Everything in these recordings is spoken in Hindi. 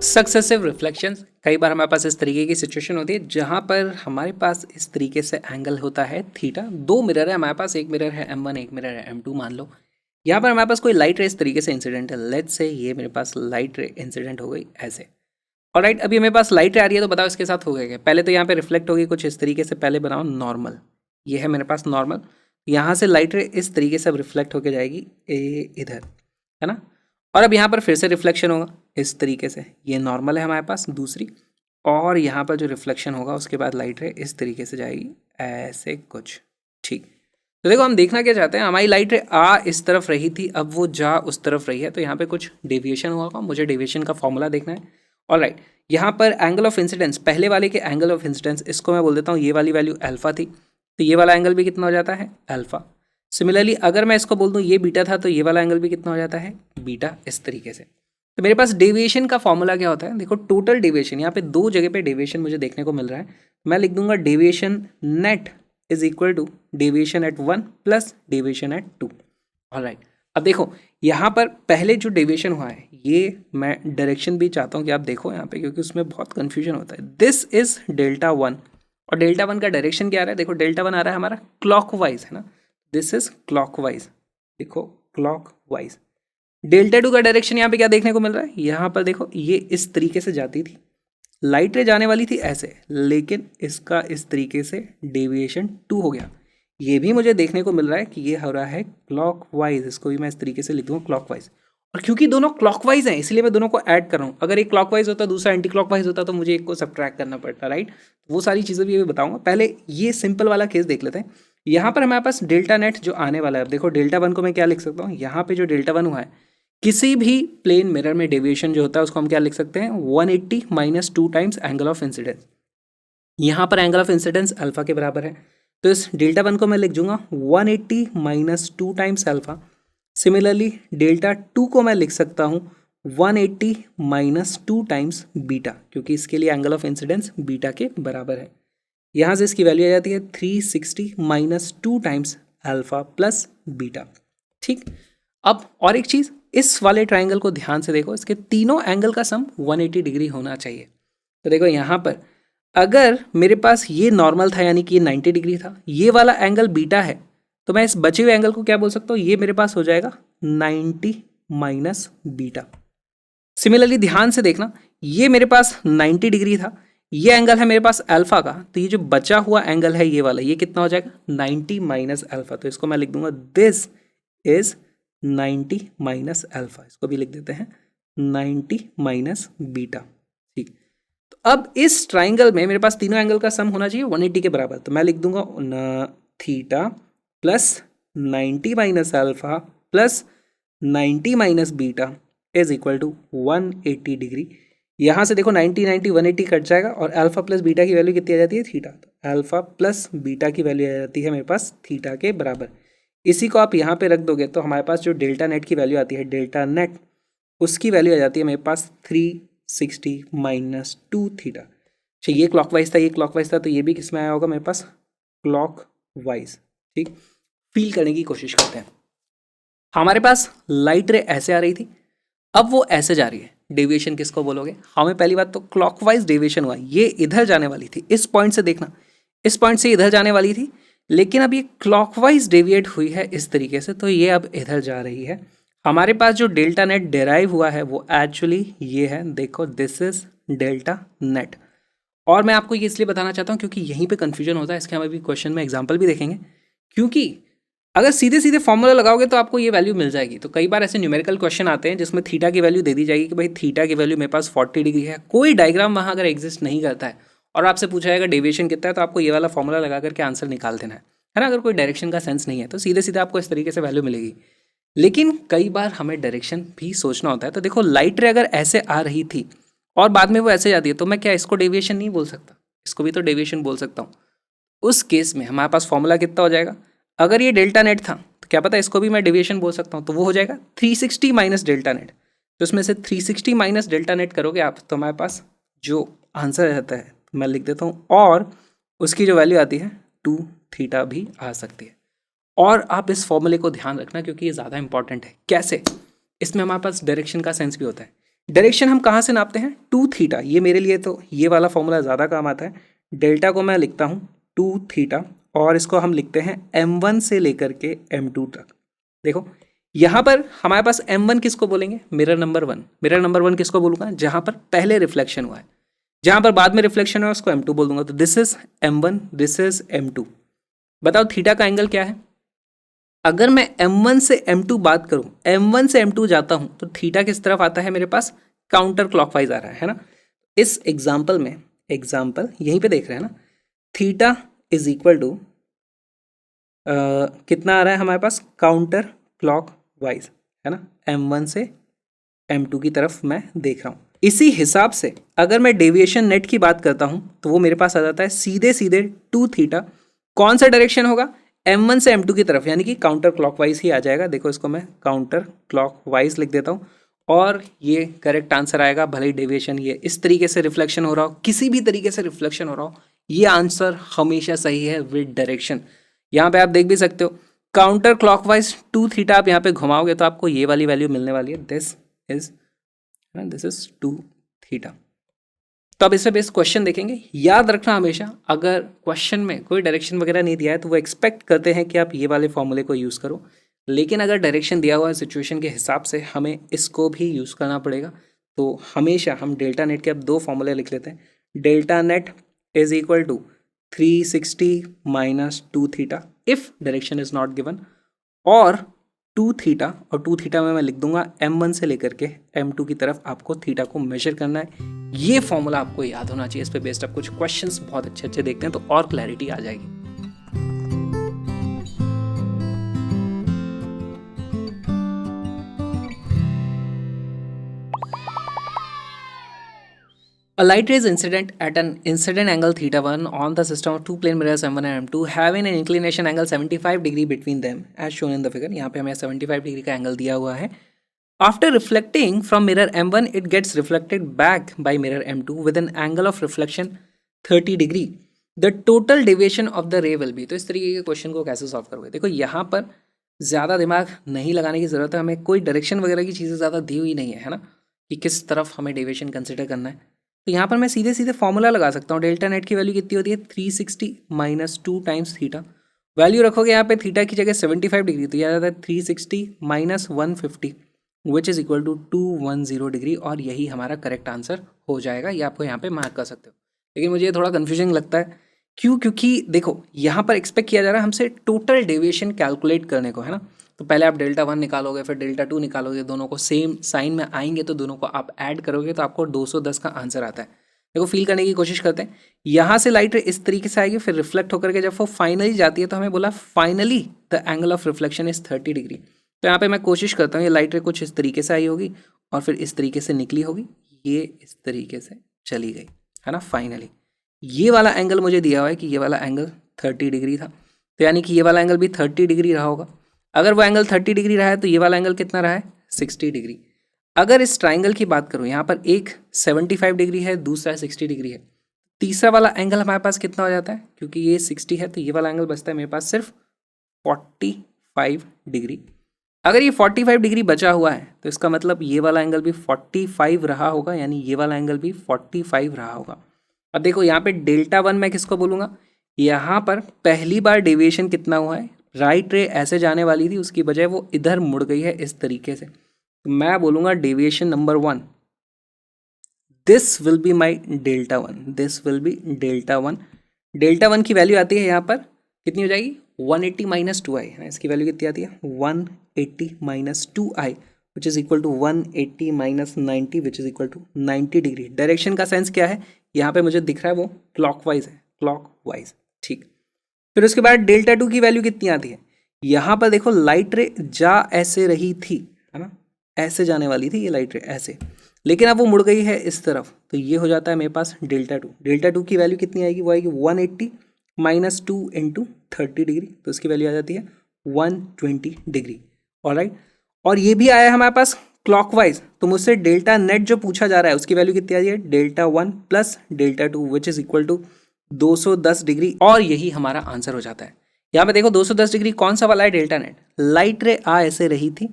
सक्सेसिव रिफ्लेक्शंस, कई बार हमारे पास इस तरीके की सिचुएशन होती है जहां पर हमारे पास इस तरीके से एंगल होता है थीटा। दो मिरर है हमारे पास, एक मिरर है M1, एक मिरर है M2 मान लो। यहाँ पर हमारे पास कोई लाइट रे इस तरीके से इंसिडेंट है। लेट्स से ये मेरे पास लाइट रे इंसिडेंट हो गई ऐसे। और राइट, अभी मेरे पास लाइट रे आ रही है, तो बताओ इसके साथ हो गया क्या। पहले तो यहाँ पे रिफ्लेक्ट होगी कुछ इस तरीके से, पहले बनाओ नॉर्मल। ये है मेरे पास नॉर्मल, यहाँ से लाइट रे इस तरीके से अब रिफ्लेक्ट होके जाएगी इधर, है ना। और अब यहाँ पर फिर से रिफ्लेक्शन होगा इस तरीके से, ये नॉर्मल है हमारे पास दूसरी। और यहाँ पर जो रिफ्लेक्शन होगा उसके बाद लाइट रे इस तरीके से जाएगी ऐसे कुछ, ठीक। तो देखो हम देखना क्या चाहते हैं, हमारी लाइट रे आ इस तरफ रही थी, अब वो जा उस तरफ रही है, तो यहाँ पे कुछ डेविएशन हुआ होगा, मुझे डेविएशन का फॉर्मूला देखना है। और राइट, यहाँ पर एंगल ऑफ इंसिडेंस, पहले वाले के एंगल ऑफ इंसिडेंस, इसको मैं बोल देता हूँ ये वाली वैल्यू अल्फा थी, तो ये वाला एंगल भी कितना हो जाता है अल्फा। सिमिलरली अगर मैं इसको बोल दूँ ये बीटा था, तो ये वाला एंगल भी कितना हो जाता है बीटा, इस तरीके से। तो मेरे पास डेविएशन का फॉर्मूला क्या होता है, देखो टोटल डेविएशन, यहाँ पे दो जगह पे डेविएशन मुझे देखने को मिल रहा है। मैं लिख दूंगा deviation net is equal to deviation at 1 plus deviation at 2। Alright, अब देखो यहाँ पर पहले जो डेविएशन हुआ है, ये मैं डायरेक्शन भी चाहता हूँ कि आप देखो यहाँ पे, क्योंकि उसमें बहुत कन्फ्यूजन होता है। दिस इज डेल्टा 1, और डेल्टा 1 का डायरेक्शन क्या आ रहा है, देखो डेल्टा 1 आ रहा है हमारा क्लॉकवाइज, है ना। दिस इज क्लॉकवाइज, देखो क्लॉकवाइज। डेल्टा 2 का डायरेक्शन यहाँ पे क्या देखने को मिल रहा है, यहाँ पर देखो ये इस तरीके से जाती थी, लाइट रे जाने वाली थी ऐसे, लेकिन इसका इस तरीके से डेविएशन 2 हो गया। ये भी मुझे देखने को मिल रहा है कि ये हो रहा है क्लॉकवाइज, इसको भी मैं इस तरीके से लिख दूंगा क्लॉकवाइज। और क्योंकि दोनों क्लॉकवाइज हैं इसलिए मैं दोनों को ऐड कर रहा हूँ। अगर एक क्लॉकवाइज होता दूसरा एंटी क्लॉकवाइज होता तो मुझे एक को सब्ट्रैक्ट करना पड़ता, राइट। वो सारी चीज़ें भी बताऊंगा, पहले ये सिंपल वाला केस देख लेते हैं। यहाँ पर हमारे पास डेल्टा नेट जो आने वाला है, अब देखो डेल्टा 1 को मैं क्या लिख सकता हूँ, यहाँ पे जो डेल्टा 1 हुआ है, किसी भी प्लेन मिरर में डेविएशन जो होता है उसको हम क्या लिख सकते हैं, 180 minus 2 times angle of incidence. यहाँ पर एंगल ऑफ इंसिडेंस अल्फा के बराबर है, तो इस डेल्टा 1 को मैं लिख दूंगा 180 minus 2 times alpha. Similarly delta 2 को मैं लिख सकता हूँ 180 माइनस 2 टाइम्स बीटा, क्योंकि इसके लिए एंगल ऑफ इंसिडेंस बीटा के बराबर है। यहाँ से इसकी वैल्यू आ जाती है 360 minus 2 times alpha plus beta, ठीक। अब और एक चीज़, इस वाले ट्राइंगल को ध्यान से देखो, इसके तीनों एंगल का सम 180 डिग्री होना चाहिए। तो देखो यहाँ पर अगर मेरे पास ये नॉर्मल था, यानी कि ये 90 डिग्री था, ये वाला एंगल बीटा है, तो मैं इस बचे हुए एंगल को क्या बोल सकता हूँ, ये मेरे पास हो जाएगा 90 माइनस बीटा। सिमिलरली ध्यान से देखना, ये मेरे पास 90 डिग्री था, ये एंगल है मेरे पास अल्फा का, तो ये जो बचा हुआ एंगल है ये वाला, ये कितना हो जाएगा 90 माइनस अल्फा। तो इसको मैं लिख दूंगा दिस इज 90 माइनस अल्फा, इसको भी लिख देते हैं 90 माइनस बीटा, ठीक। तो अब इस ट्राइंगल में मेरे पास तीनों एंगल का सम होना चाहिए 180 के बराबर, तो मैं लिख दूंगा theta plus 90 minus alpha plus 90 minus beta is equal to 180 degree. यहाँ से देखो 90 90 180 कट जाएगा, और अल्फा प्लस बीटा की वैल्यू कितनी आ जाती है थीटा, तो अल्फा प्लस बीटा की वैल्यू आ जाती है मेरे पास थीटा के बराबर। इसी को आप यहाँ पे रख दोगे तो हमारे पास जो डेल्टा नेट की वैल्यू आती है, डेल्टा नेट, उसकी वैल्यू आ जाती है मेरे पास 360 माइनस 2 थीटा। अच्छा, ये क्लॉकवाइज था, ये क्लॉकवाइज था, तो ये भी किस में आया होगा मेरे पास क्लॉकवाइज, ठीक। फील करने की कोशिश करते हैं। हमारे पास लाइट रे ऐसे आ रही थी, अब वो ऐसे जा रही है, डेविएशन किसको बोलोगे, हमें पहली बात तो क्लॉकवाइज डेविएशन हुआ, ये इधर जाने वाली थी, इस पॉइंट से देखना, इस पॉइंट से इधर जाने वाली थी, लेकिन अब ये क्लॉकवाइज डेविएट हुई है इस तरीके से, तो ये अब इधर जा रही है। हमारे पास जो डेल्टा नेट डेराइव हुआ है वो एक्चुअली ये है, देखो दिस इज डेल्टा नेट। और मैं आपको ये इसलिए बताना चाहता हूँ क्योंकि यहीं पे कन्फ्यूजन होता है, इसके हम अभी क्वेश्चन में एग्जाम्पल भी देखेंगे। क्योंकि अगर सीधे सीधे फॉर्मूला लगाओगे तो आपको ये वैल्यू मिल जाएगी, तो कई बार ऐसे न्यूमेरिकल क्वेश्चन आते हैं जिसमें थीटा की वैल्यू दे दी जाएगी कि भाई थीटा की वैल्यू मेरे पास 40 डिग्री है, कोई डायग्राम वहाँ अगर एग्जिस्ट नहीं करता है और आपसे पूछा जाएगा डेविएशन कितना है, तो आपको ये वाला फॉर्मूला लगा करके आंसर निकाल देना है ना। अगर कोई डायरेक्शन का सेंस नहीं है तो सीधे सीधे आपको इस तरीके से वैल्यू मिलेगी। लेकिन कई बार हमें डायरेक्शन भी सोचना होता है, तो देखो लाइट रे अगर ऐसे आ रही थी और बाद में वो ऐसे जाती है, तो मैं क्या इसको डेविएशन नहीं बोल सकता, इसको भी तो डेविएशन बोल सकता हूँ। उस केस में हमारे पास फॉर्मूला कितना हो जाएगा, अगर ये डेल्टा नेट था तो क्या पता इसको भी मैं डेविएशन बोल सकता हूँ, तो वो हो जाएगा 360 माइनस डेल्टा नेट। तो इसमें से 360 माइनस डेल्टा नेट करोगे आप, तो हमारे पास जो आंसर रहता है मैं लिख देता हूँ, और उसकी जो वैल्यू आती है 2 थीटा भी आ सकती है। और आप इस फॉर्मूले को ध्यान रखना क्योंकि ये ज़्यादा इंपॉर्टेंट है। कैसे, इसमें हमारे पास डायरेक्शन का सेंस भी होता है। डायरेक्शन हम कहाँ से नापते हैं? 2 थीटा। ये मेरे लिए तो ये वाला फॉर्मूला ज़्यादा काम आता है। डेल्टा को मैं लिखता हूँ 2 थीटा और इसको हम लिखते हैं m1 से लेकर के m2 तक। देखो यहाँ पर हमारे पास m1 किसको बोलेंगे? Mirror number 1। मिरर नंबर 1 किसको बोलूँगा? जहाँ पर पहले रिफ्लेक्शन हुआ है। जहाँ पर बाद में रिफ्लेक्शन हुआ है उसको m2 बोल दूंगा। तो this is m1, this is m2। बताओ थीटा का एंगल क्या है? अगर मैं m1 से m2 बात करूं, m1 से m2 जाता हूं तो थीटा किस तरफ आता है? मेरे पास काउंटर क्लॉकवाइज आ रहा है ना। इस एग्जाम्पल में, एग्जाम्पल यहीं पे देख रहे हैं ना, थीटा इज इक्वल टू कितना आ रहा है हमारे पास? काउंटर क्लॉकवाइज, है ना। m1 से m2 की तरफ मैं देख रहा हूं। इसी हिसाब से अगर मैं डेविएशन नेट की बात करता हूं तो वो मेरे पास आ जाता है सीधे सीधे 2 थीटा। कौन सा डायरेक्शन होगा? m1 से m2 की तरफ, यानी कि काउंटर क्लॉकवाइज ही आ जाएगा। देखो इसको मैं काउंटर क्लॉकवाइज लिख देता हूँ और ये करेक्ट आंसर आएगा। भले ही डेविएशन ये इस तरीके से रिफ्लेक्शन हो रहा हो, किसी भी तरीके से रिफ्लेक्शन हो रहा हो, ये आंसर हमेशा सही है विद डायरेक्शन। यहाँ पे आप देख भी सकते हो काउंटर क्लॉकवाइज 2 थीटा आप यहाँ पे घुमाओगे तो आपको ये वाली वैल्यू मिलने वाली है। This is 2 theta. तो अब इससे बेस्ड क्वेश्चन देखेंगे। याद रखना हमेशा, अगर क्वेश्चन में कोई डायरेक्शन वगैरह नहीं दिया है तो वो एक्सपेक्ट करते हैं कि आप ये वाले फॉर्मूले को यूज़ करो, लेकिन अगर डायरेक्शन दिया हुआ है सिचुएशन के हिसाब से हमें इसको भी यूज़ करना पड़ेगा। तो हमेशा हम डेल्टा नेट के अब 2 फॉर्मूले लिख लेते हैं। Delta net is equal to 360 minus 2 theta if direction is not given, और 2 थीटा, और 2 थीटा में मैं लिख दूंगा m1 से लेकर के m2 की तरफ आपको थीटा को मेजर करना है। ये फॉर्मूला आपको याद होना चाहिए। इस पे बेस्ड आप कुछ क्वेश्चंस बहुत अच्छे अच्छे देखते हैं तो और क्लैरिटी आ जाएगी। A light ray is incident at an incident angle theta 1 on the system of two plane mirrors m1 and m2 having an inclination angle 75 degree between them as shown in the figure। यहाँ पे हमें 75 डिग्री का एंगल दिया हुआ है। After reflecting from mirror m1 it gets reflected back by mirror m2 with an angle of reflection 30 degree। The total deviation of the ray will be। तो इस तरीके के क्वेश्चन को कैसे सॉल्व करोगे? देखो यहाँ पर ज़्यादा दिमाग नहीं लगाने की ज़रूरत है, हमें कोई डायरेक्शन वगैरह की चीज़ें ज़्यादा दी हुई नहीं है ना, कि किस तरफ हमें डेविएशन कंसिडर करना है। तो यहाँ पर मैं सीधे सीधे फॉर्मूला लगा सकता हूँ। डेल्टा नेट की वैल्यू कितनी होती है? 360 माइनस 2 टाइम्स थीटा। वैल्यू रखोगे यहाँ पे थीटा की जगह 75 डिग्री, तो यह आता है 360 minus 150 which is equal to 210 degree, और यही हमारा करेक्ट आंसर हो जाएगा। ये आपको यहाँ पे मार्क कर सकते हो। लेकिन मुझे थोड़ा कन्फ्यूजन लगता है, क्यों? क्योंकि देखो यहाँ पर एक्सपेक्ट किया जा रहा है हमसे टोटल डेविएशन कैलकुलेट करने को, है ना। तो पहले आप डेल्टा 1 निकालोगे, फिर डेल्टा 2 निकालोगे, दोनों को सेम साइन में आएंगे तो दोनों को आप ऐड करोगे तो आपको 210 का आंसर आता है। देखो फील करने की कोशिश करते हैं। यहाँ से लाइट इस तरीके से आएगी, फिर रिफ्लेक्ट होकर के जब वो फाइनली जाती है तो हमें बोला finally the angle of reflection is 30 degree. तो यहाँ पे मैं कोशिश करता हूँ ये लाइट रे कुछ इस तरीके से आई होगी और फिर इस तरीके से निकली होगी, ये इस तरीके से चली गई, है ना। फाइनली ये वाला एंगल मुझे दिया हुआ है कि ये वाला एंगल 30 डिग्री था, तो यानी कि ये वाला एंगल भी 30 डिग्री रहा होगा। अगर वो एंगल 30 डिग्री रहा है तो ये वाला एंगल कितना रहा है? 60 डिग्री। अगर इस ट्राइंगल की बात करूँ, यहाँ पर एक 75 डिग्री है, दूसरा 60 डिग्री है, तीसरा वाला एंगल हमारे पास कितना हो जाता है? क्योंकि ये 60 है तो ये वाला एंगल बचता है मेरे पास सिर्फ 45 डिग्री। अगर ये 45 डिग्री बचा हुआ है तो इसका मतलब ये वाला एंगल भी 45 रहा होगा, यानी ये वाला एंगल भी 45 रहा होगा। अब देखो यहाँ पे डेल्टा 1 मैं किसको बोलूँगा? यहाँ पर पहली बार डेविएशन कितना हुआ है? राइट रे ऐसे जाने वाली थी, उसकी बजाय वो इधर मुड़ गई है इस तरीके से, तो मैं बोलूँगा deviation number 1, this will be my delta 1, this will be delta 1। Delta 1 की वैल्यू आती है यहाँ पर कितनी हो जाएगी? 180 माइनस 2i, है ना। इसकी वैल्यू कितनी आती है? 180 minus 2i which is equal to 180 minus 90 which is equal to 90 degree. Direction का सेंस क्या है? यहाँ पे मुझे दिख रहा है वो क्लॉकवाइज है, क्लॉकवाइज, ठीक। फिर उसके बाद डेल्टा 2 की वैल्यू कितनी आती है? यहाँ पर देखो लाइट रे जा ऐसे रही थी, है ना, ऐसे जाने वाली थी ये लाइट रे ऐसे, लेकिन अब वो मुड़ गई है इस तरफ, तो ये हो जाता है मेरे पास डेल्टा 2। डेल्टा 2 की वैल्यू कितनी आएगी? वो आएगी 180 माइनस 2 इंटू 30 डिग्री, तो इसकी वैल्यू आ जाती है 120 डिग्री। ऑलराइट, और ये भी आया हमारे पास क्लॉकवाइज, तो मुझसे डेल्टा नेट जो पूछा जा रहा है उसकी वैल्यू कितनी आ रही है? Delta 1 plus delta 2 which is equal to 210 degree, और यही हमारा आंसर हो जाता है। यहाँ पे देखो 210 डिग्री कौन सा वाला है? Delta net. लाइट रे आ ऐसे रही थी,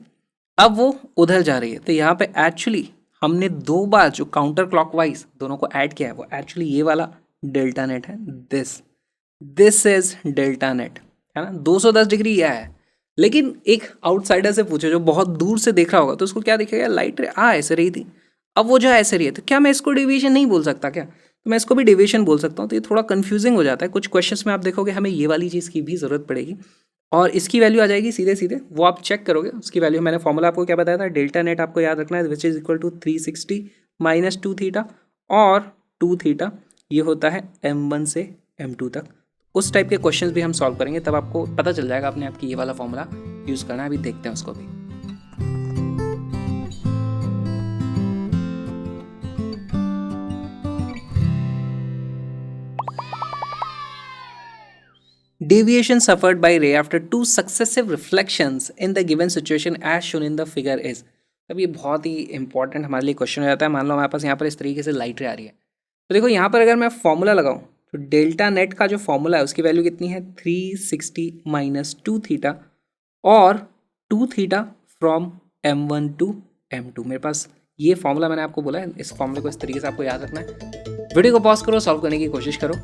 अब वो उधर जा रही है, तो यहाँ पे एक्चुअली हमने 2 बार जो काउंटर क्लॉकवाइज दोनों को ऐड किया है वो एक्चुअली ये वाला डेल्टा नेट है। दिस इज डेल्टा नेट, है ना। 210 डिग्री यह है, लेकिन एक आउटसाइडर से पूछो जो बहुत दूर से देख रहा होगा तो उसको क्या दिखेगा, लाइट रे ऐसे रही थी, अब वो जो ऐसे रही है, तो क्या मैं इसको डेविएशन नहीं बोल सकता क्या? तो मैं इसको भी डेविएशन बोल सकता हूँ। तो ये थोड़ा कंफ्यूजिंग हो जाता है। कुछ क्वेश्चंस में आप देखोगे हमें ये वाली चीज़ की भी ज़रूरत पड़ेगी, और इसकी वैल्यू आ जाएगी सीधे सीधे, वो आप चेक करोगे उसकी वैल्यू। मैंने फॉर्मूला आपको क्या बताया था, डेल्टा नेट आपको याद रखना है, which is equal to 360 minus 2 theta, और 2 थीटा ये होता है m1 से m2 तक। उस टाइप के क्वेश्चंस भी हम सॉल्व करेंगे, तब आपको पता चल जाएगा अपने आप की ये वाला फॉर्मूला यूज़ करना है। अभी देखते हैं उसको भी। Deviation suffered by ray after 2 successive reflections in the given situation as shown in the figure is। अब ये बहुत ही इंपॉर्टेंट हमारे लिए क्वेश्चन हो जाता है। मान लो हमारे पास यहाँ पर इस तरीके से लाइट रे आ रही है, तो देखो यहाँ पर अगर मैं फॉर्मूला लगाऊं तो डेल्टा नेट का जो फॉर्मूला है उसकी वैल्यू कितनी है, 360 माइनस 2 थीटा और 2 theta from m1 to m2। मेरे पास ये फॉर्मूला मैंने आपको बोला है, इस फॉर्मूले को इस तरीके से आपको याद रखना है। वीडियो को पॉज करो, सॉल्व करने की कोशिश करो।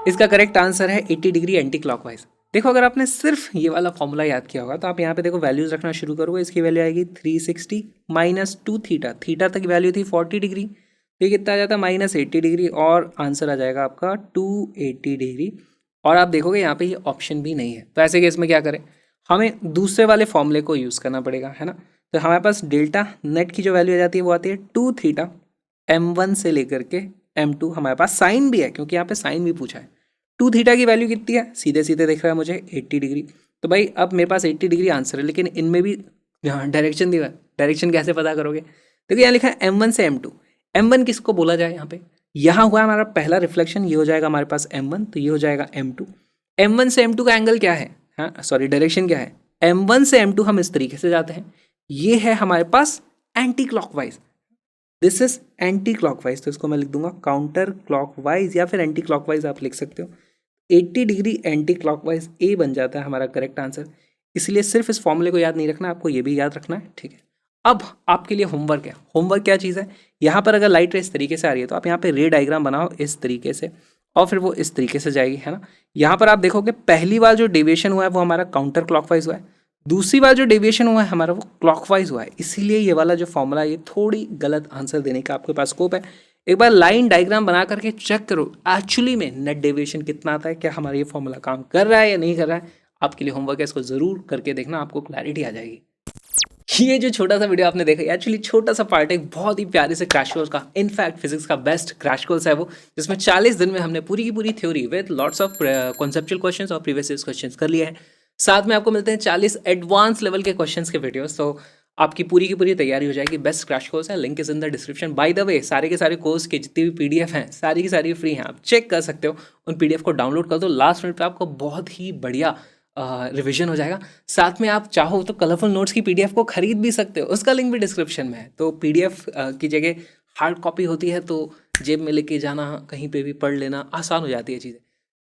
इसका करेक्ट आंसर है 80 डिग्री एंटी क्लॉकवाइज। देखो अगर आपने सिर्फ ये वाला फॉर्मूला याद किया होगा तो आप यहाँ पे देखो वैल्यूज रखना शुरू करोगे। इसकी वैल्यू आएगी 360 माइनस 2 थीटा, थीटा तक वैल्यू थी 40 डिग्री, तो ये कितना आ जाता है माइनस 80 डिग्री, और आंसर आ जाएगा आपका 280 डिग्री। और आप देखोगे यहाँ पे ये ऑप्शन भी नहीं है, तो ऐसे केस में क्या करें, हमें दूसरे वाले फॉर्मूले को यूज़ करना पड़ेगा, है ना। तो हमारे पास डेल्टा नेट की जो वैल्यू आ जाती है वो आती है 2 थीटा m1 से लेकर के m2। हमारे पास साइन भी है क्योंकि यहाँ पे साइन भी पूछा है। 2 थीटा की वैल्यू कितनी है, सीधे सीधे दिख रहा है मुझे 80 डिग्री। तो भाई अब मेरे पास 80 डिग्री आंसर है, लेकिन इनमें भी डायरेक्शन दिया है, डायरेक्शन कैसे पता करोगे? देखो यहाँ लिखा है m1 से m2। m1 किसको बोला जाए, यहाँ पे यहाँ हुआ हमारा पहला रिफ्लेक्शन, ये हो जाएगा हमारे पास m1, तो ये हो जाएगा m2। m1 से m2 का एंगल क्या है, हाँ सॉरी डायरेक्शन क्या है, m1 से m2 हम इस तरीके से जाते हैं, ये है हमारे पास anticlockwise, this is anticlockwise. तो इसको मैं लिख दूंगा काउंटर क्लॉकवाइज या फिर एंटी क्लॉकवाइज आप लिख सकते हो। 80 डिग्री एंटी क्लॉकवाइज ए बन जाता है हमारा करेक्ट आंसर। इसलिए सिर्फ इस फॉर्मूले को याद नहीं रखना, आपको ये भी याद रखना है, ठीक है। अब आपके लिए होमवर्क है। होमवर्क क्या चीज़ है, यहाँ पर अगर लाइट रे इस तरीके से आ रही है तो आप यहाँ पे रे डायग्राम बनाओ इस तरीके से, और फिर वो इस तरीके से जाएगी, है ना। यहाँ पर आप देखोगे पहली बार जो डेविएशन हुआ है वो हमारा काउंटर क्लॉकवाइज हुआ है, दूसरी बार जो डेविएशन हुआ है हमारा वो क्लॉकवाइज हुआ है। इसीलिए ये वाला जो फॉर्मूला ये थोड़ी गलत आंसर देने का आपके पास स्कोप है। एक बार लाइन डायग्राम बना करके चेक करो एक्चुअली में नेट डेविएशन कितना आता है, क्या हमारा ये फॉर्मूला काम कर रहा है या नहीं कर रहा है। आपके लिए होमवर्क है, इसको जरूर करके देखना, आपको क्लैरिटी आ जाएगी। ये जो छोटा सा वीडियो आपने देखा एक्चुअली छोटा सा पार्ट है बहुत ही प्यारे से क्रैश कोर्स का, इनफैक्ट फिजिक्स का बेस्ट क्रैश कोर्स है वो, जिसमें 40 दिन में हमने पूरी की पूरी theory with lots of conceptual questions और प्रीवियस ईयर क्वेश्चंस कर लिए हैं। साथ में आपको मिलते हैं 40 एडवांस लेवल के क्वेश्चंस के वीडियोस, तो आपकी पूरी की पूरी तैयारी हो जाएगी। बेस्ट क्रैश कोर्स है, link is in the description. By the way सारे के सारे कोर्स के जितनी भी पीडीएफ हैं सारी की सारी फ्री हैं, आप चेक कर सकते हो। उन पीडीएफ को डाउनलोड कर दो, लास्ट मिनट पे आपको बहुत ही बढ़िया रिवीजन हो जाएगा। साथ में आप चाहो तो कलरफुल नोट्स की पीडीएफ को खरीद भी सकते हो, उसका लिंक भी डिस्क्रिप्शन में है। तो पीडीएफ की जगह हार्ड कॉपी होती है तो जेब में लेके जाना, कहीं पे भी पढ़ लेना आसान हो जाती है चीज़ें।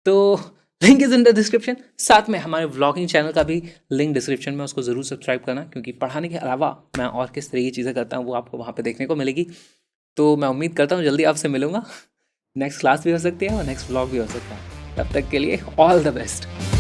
तो link is in the description. साथ में हमारे व्लॉगिंग चैनल का भी लिंक डिस्क्रिप्शन में, उसको ज़रूर सब्सक्राइब करना, क्योंकि पढ़ाने के अलावा मैं और किस तरह की चीज़ें करता हूँ वो आपको वहाँ पे देखने को मिलेगी। तो मैं उम्मीद करता हूँ जल्दी आपसे मिलूंगा। नेक्स्ट क्लास भी हो सकती है और नेक्स्ट व्लॉग भी हो सकता है। तब तक के लिए ऑल द बेस्ट।